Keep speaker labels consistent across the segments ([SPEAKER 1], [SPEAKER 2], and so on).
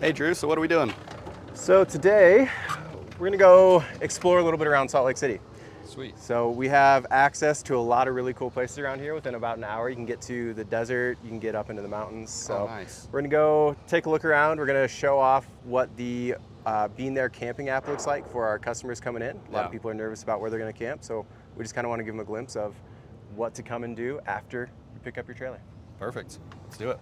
[SPEAKER 1] Hey Drew, so what are we doing?
[SPEAKER 2] So today, we're gonna go explore a little bit around Salt Lake City.
[SPEAKER 1] Sweet.
[SPEAKER 2] So we have access to a lot of really cool places around here. Within about an hour, you can get to the desert, you can get up into the mountains. So
[SPEAKER 1] nice.
[SPEAKER 2] We're gonna go take a look around. We're gonna show off what the Being There camping app looks like for our customers coming in. A lot of people are nervous about where they're gonna camp, so we just kind of want to give them a glimpse of what to come and do after you pick up your trailer.
[SPEAKER 1] Perfect. Let's do it.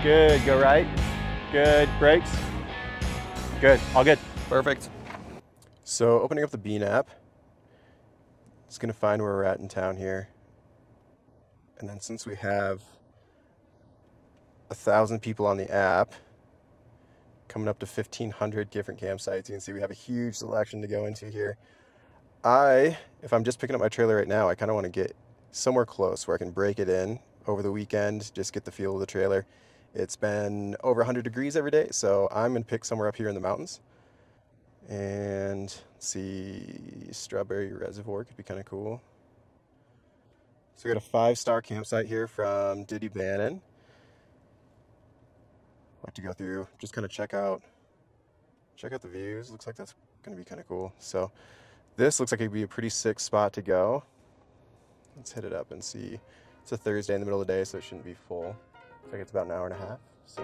[SPEAKER 2] Good, go right. Good, brakes. Good, all good.
[SPEAKER 1] Perfect.
[SPEAKER 2] So opening up the Bean app, it's gonna find where we're at in town here. And then since we have 1,000 people on the app, coming up to 1,500 different campsites, you can see we have a huge selection to go into here. If I'm just picking up my trailer right now, I kind of want to get somewhere close where I can break it in over the weekend, just get the feel of the trailer. It's been over 100 degrees every day, so I'm gonna pick somewhere up here in the mountains. And let's see, Strawberry Reservoir could be kind of cool. So we got a 5-star campsite here from Diddy Bannon. I'd like to go through, just kind of check out the views. Looks like that's gonna be kind of cool. So this looks like it'd be a pretty sick spot to go. Let's hit it up and see. It's a Thursday in the middle of the day, so it shouldn't be full. Looks like it's about an hour and a half, so.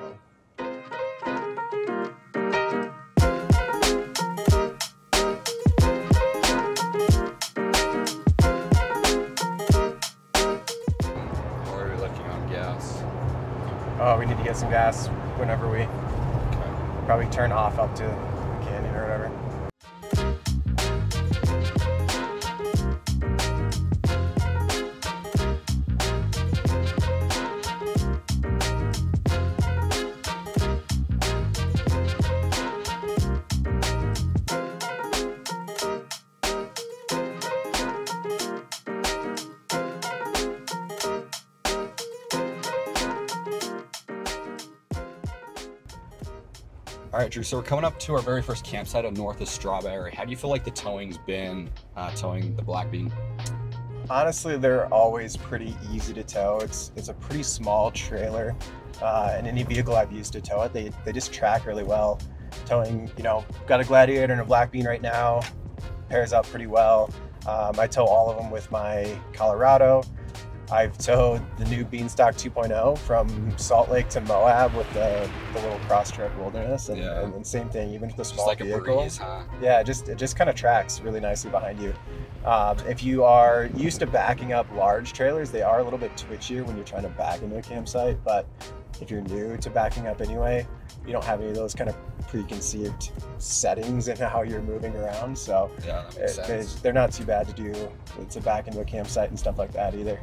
[SPEAKER 1] Or are we looking on gas?
[SPEAKER 2] Oh, we need to get some gas whenever we probably turn off up to the canyon or whatever.
[SPEAKER 1] All right, Drew, so we're coming up to our very first campsite up north of Strawberry. How do you feel like the towing's been, towing the Black Bean?
[SPEAKER 2] Honestly, they're always pretty easy to tow. It's a pretty small trailer, and any vehicle I've used to tow it, they just track really well. Towing, got a Gladiator and a Black Bean right now, pairs up pretty well. I tow all of them with my Colorado. I've towed the new Beanstalk 2.0 from Salt Lake to Moab with the little Crosstrek Wilderness, and same thing, even with the small
[SPEAKER 1] just like
[SPEAKER 2] vehicle.
[SPEAKER 1] A breeze, huh?
[SPEAKER 2] Yeah, it just kind of tracks really nicely behind you. If you are used to backing up large trailers, they are a little bit twitchier when you're trying to back into a campsite, but if you're new to backing up anyway, you don't have any of those kind of preconceived settings in how you're moving around, so
[SPEAKER 1] yeah, that makes sense.
[SPEAKER 2] They're not too bad to back into a campsite and stuff like that either.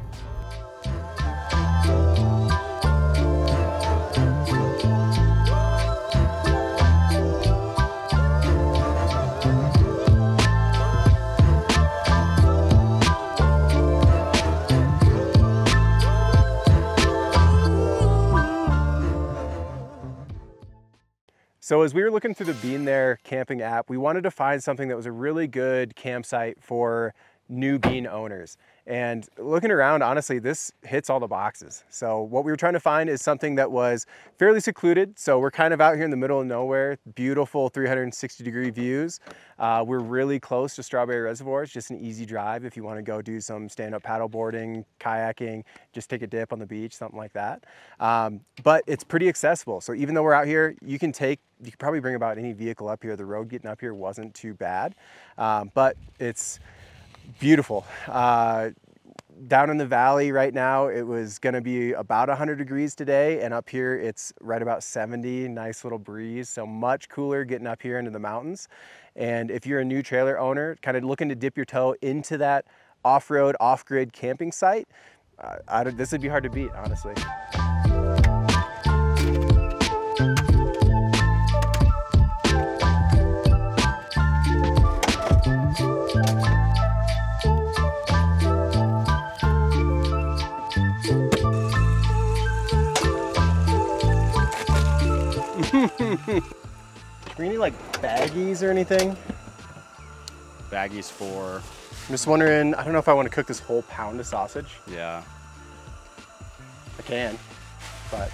[SPEAKER 2] So as we were looking through the Bean There camping app, we wanted to find something that was a really good campsite for new Bean owners. And looking around, honestly, this hits all the boxes. So what we were trying to find is something that was fairly secluded. So we're kind of out here in the middle of nowhere, beautiful 360-degree views. We're really close to Strawberry Reservoir. It's just an easy drive if you want to go do some stand-up paddle boarding, kayaking, just take a dip on the beach, something like that. But it's pretty accessible. So even though we're out here, you can probably bring about any vehicle up here. The road getting up here wasn't too bad, but it's beautiful. Down in the valley right now, it was gonna be about 100 degrees today, and up here it's right about 70, nice little breeze, so much cooler getting up here into the mountains. And if you're a new trailer owner, kind of looking to dip your toe into that off-road, off-grid camping site, this would be hard to beat, honestly. Do we need like baggies or anything?
[SPEAKER 1] Baggies for
[SPEAKER 2] I'm just wondering, I don't know if I want to cook this whole pound of sausage.
[SPEAKER 1] Yeah.
[SPEAKER 2] I can, but.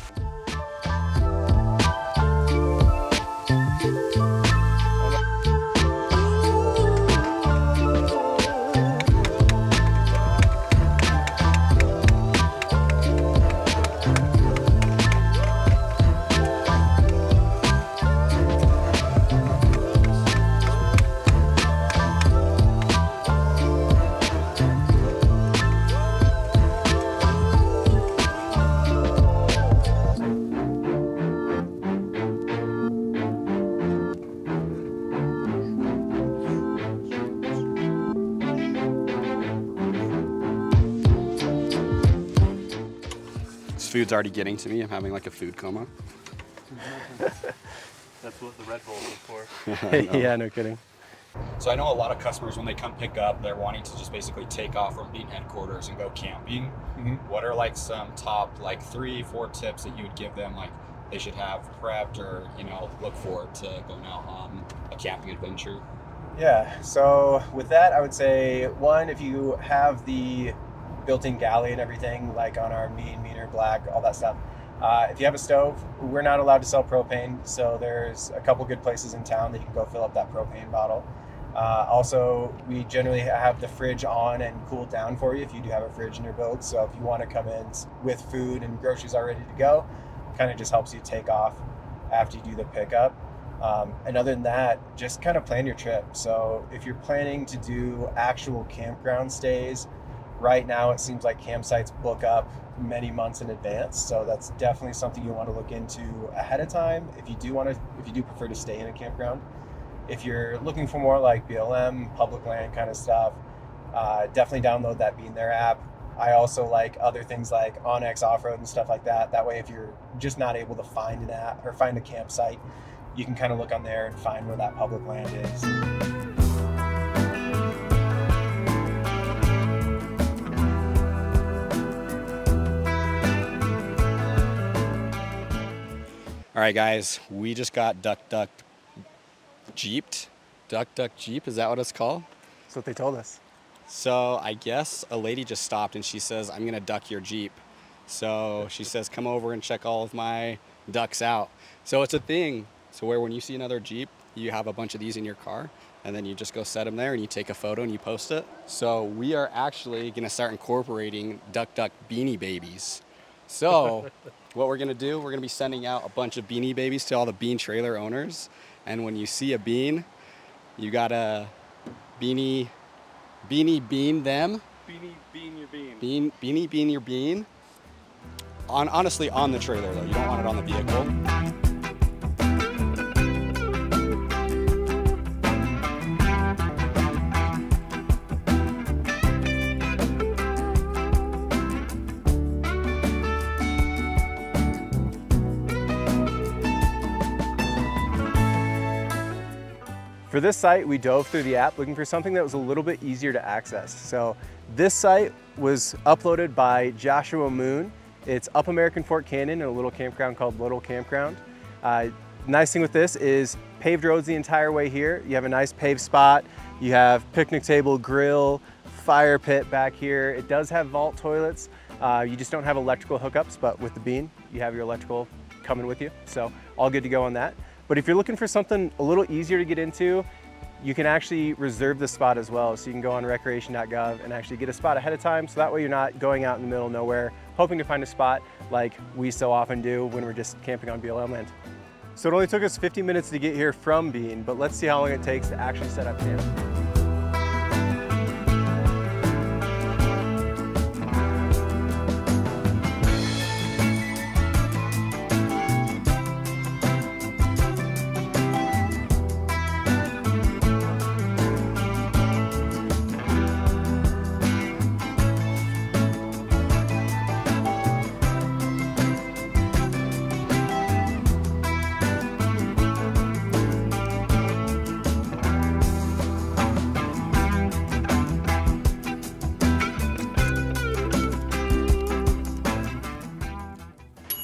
[SPEAKER 1] Food's already getting to me. I'm having like a food coma.
[SPEAKER 3] That's what the Red Bull is for.
[SPEAKER 2] Yeah, no kidding.
[SPEAKER 1] So I know a lot of customers, when they come pick up, they're wanting to just basically take off from Bean headquarters and go camping. What are like some top like 3-4 tips that you would give them, like they should have prepped or, you know, look forward to going out on a camping adventure?
[SPEAKER 2] Yeah, so with that, I would say, one, if you have the built-in galley and everything, like on our meaner, black, all that stuff. If you have a stove, we're not allowed to sell propane, so there's a couple good places in town that you can go fill up that propane bottle. Also, we generally have the fridge on and cooled down for you if you do have a fridge in your build. So if you want to come in with food and groceries all ready to go, kind of just helps you take off after you do the pickup. And other than that, just kind of plan your trip. So if you're planning to do actual campground stays, right now it seems like campsites book up many months in advance. So that's definitely something you want to look into ahead of time if you do prefer to stay in a campground. If you're looking for more like BLM, public land kind of stuff, definitely download that Bean There app. I also like other things like Onyx Off-Road and stuff like that. That way, if you're just not able to find an app or find a campsite, you can kind of look on there and find where that public land is.
[SPEAKER 1] All right, guys, we just got duck jeeped. Duck jeep, is that what it's called?
[SPEAKER 2] That's what they told us.
[SPEAKER 1] So I guess a lady just stopped and she says, I'm gonna duck your Jeep. So she says, come over and check all of my ducks out. So it's a thing. So where when you see another Jeep, you have a bunch of these in your car and then you just go set them there and you take a photo and you post it. So we are actually gonna start incorporating duck beanie babies. So what we're gonna do, we're gonna be sending out a bunch of beanie babies to all the bean trailer owners. And when you see a bean, you gotta beanie bean them.
[SPEAKER 3] Beanie bean your bean.
[SPEAKER 1] Beanie bean your bean. Honestly, on the trailer though, you don't want it on the vehicle.
[SPEAKER 2] For this site, we dove through the app looking for something that was a little bit easier to access. So this site was uploaded by Joshua Moon. It's up American Fork Canyon in a little campground called Little Campground. Nice thing with this is paved roads the entire way here. You have a nice paved spot. You have picnic table, grill, fire pit back here. It does have vault toilets. You just don't have electrical hookups, but with the Bean, you have your electrical coming with you. So all good to go on that. But if you're looking for something a little easier to get into, you can actually reserve the spot as well. So you can go on recreation.gov and actually get a spot ahead of time. So that way you're not going out in the middle of nowhere, hoping to find a spot like we so often do when we're just camping on BLM land. So it only took us 50 minutes to get here from Bean, but let's see how long it takes to actually set up camp.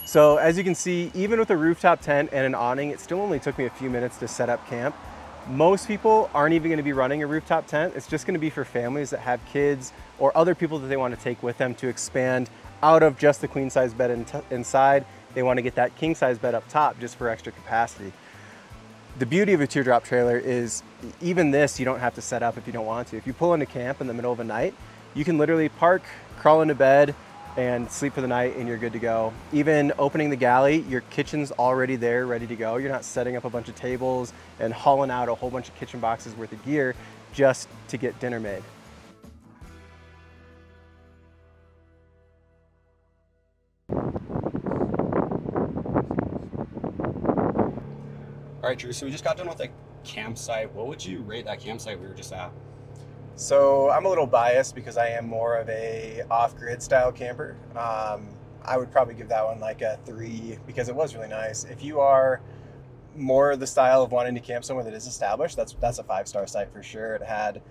[SPEAKER 2] So as you can see, even with a rooftop tent and an awning, it still only took me a few minutes to set up camp. Most people aren't even gonna be running a rooftop tent. It's just gonna be for families that have kids or other people that they wanna take with them to expand out of just the queen size bed inside. They wanna get that king size bed up top just for extra capacity. The beauty of a teardrop trailer is even this, you don't have to set up if you don't want to. If you pull into camp in the middle of a night, you can literally park, crawl into bed, and sleep for the night and you're good to go. Even opening the galley, your kitchen's already there, ready to go. You're not setting up a bunch of tables and hauling out a whole bunch of kitchen boxes worth of gear just to get dinner made.
[SPEAKER 1] All right, Drew, so we just got done with a campsite. What would you rate that campsite we were just at?
[SPEAKER 2] So I'm a little biased because I am more of a off-grid style camper. I would probably give that one like a 3 because it was really nice. If you are more the style of wanting to camp somewhere that is established, that's a 5-star site for sure. It had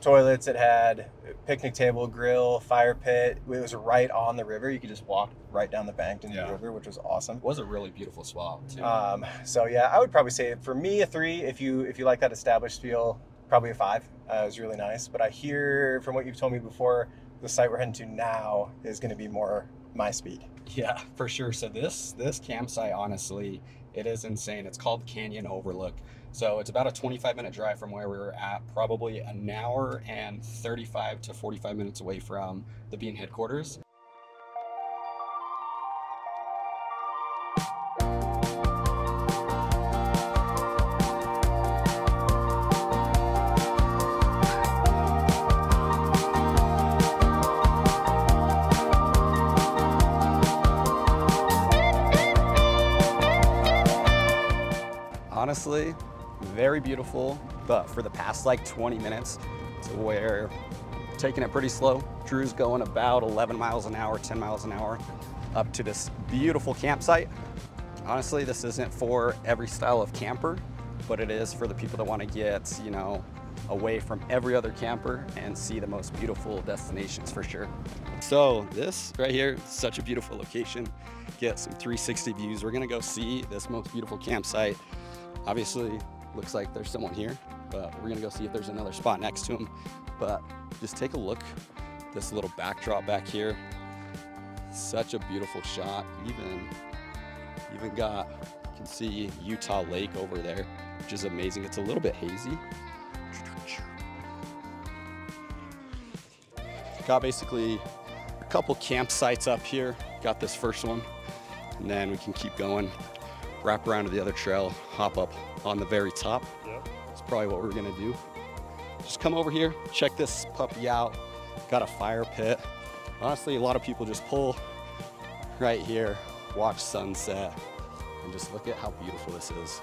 [SPEAKER 2] toilets, it had picnic table, grill, fire pit. It was right on the river. You could just walk right down the bank into the river, which was awesome.
[SPEAKER 1] It was a really beautiful spot too.
[SPEAKER 2] So yeah, I would probably say for me a 3. If you like that established feel, probably a 5. It was really nice. But I hear from what you've told me before, the site we're heading to now is going to be more my speed.
[SPEAKER 1] Yeah, for sure. So this campsite, honestly, it is insane. It's called Canyon Overlook. So it's about a 25-minute drive from where we were at, probably an hour and 35 to 45 minutes away from the Bean headquarters. Honestly, very beautiful, but for the past like 20 minutes to where taking it pretty slow. Drew's going about 11 miles an hour, 10 miles an hour up to this beautiful campsite. Honestly, this isn't for every style of camper, but it is for the people that want to get, you know, away from every other camper and see the most beautiful destinations for sure. So this right here, such a beautiful location. Get some 360 views. We're gonna go see this most beautiful campsite. Obviously, looks like there's someone here, but we're gonna go see if there's another spot next to him. But just take a look, this little backdrop back here. Such a beautiful shot. Even got, you can see Utah Lake over there, which is amazing. It's a little bit hazy. Got basically a couple campsites up here. Got this first one, and then we can keep going, wrap around to the other trail, hop up on the very top.
[SPEAKER 3] Yep.
[SPEAKER 1] That's probably what we're gonna do. Just come over here, check this puppy out. Got a fire pit. Honestly, a lot of people just pull right here, watch sunset, and just look at how beautiful this is.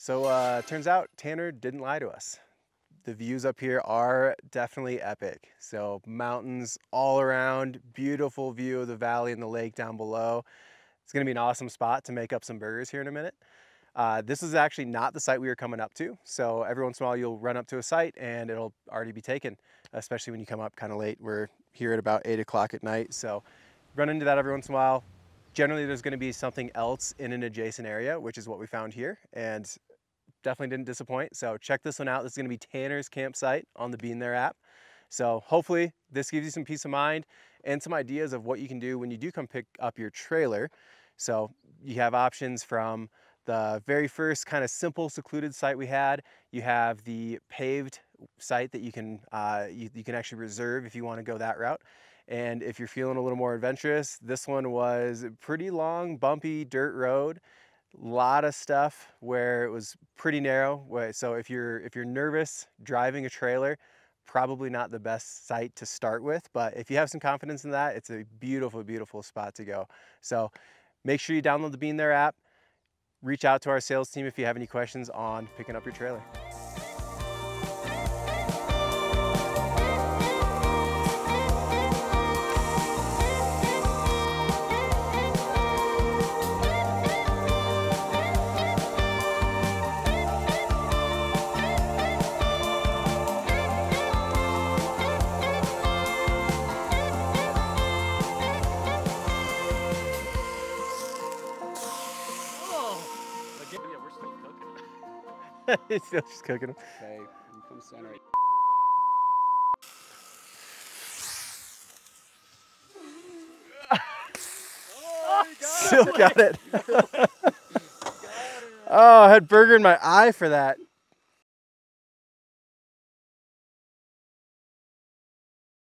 [SPEAKER 2] So turns out Tanner didn't lie to us. The views up here are definitely epic. So mountains all around, beautiful view of the valley and the lake down below. It's gonna be an awesome spot to make up some burgers here in a minute. This is actually not the site we were coming up to. So every once in a while you'll run up to a site and it'll already be taken, especially when you come up kind of late. We're here at about 8 o'clock at night. So run into that every once in a while. Generally there's gonna be something else in an adjacent area, which is what we found here. And definitely didn't disappoint. So check this one out. This is gonna be Tanner's campsite on the Bean There app. So hopefully this gives you some peace of mind and some ideas of what you can do when you do come pick up your trailer. So you have options from the very first kind of simple secluded site we had. You have the paved site that you can actually reserve if you want to go that route. And if you're feeling a little more adventurous, this one was a pretty long, bumpy dirt road. Lot of stuff where it was pretty narrow. So if you're nervous driving a trailer, probably not the best site to start with, but if you have some confidence in that, it's a beautiful, beautiful spot to go. So make sure you download the Bean There app, reach out to our sales team if you have any questions on picking up your trailer. He's still just cooking them.
[SPEAKER 1] Okay, you come center it.
[SPEAKER 2] Still got it. Oh, I had burger in my eye for that.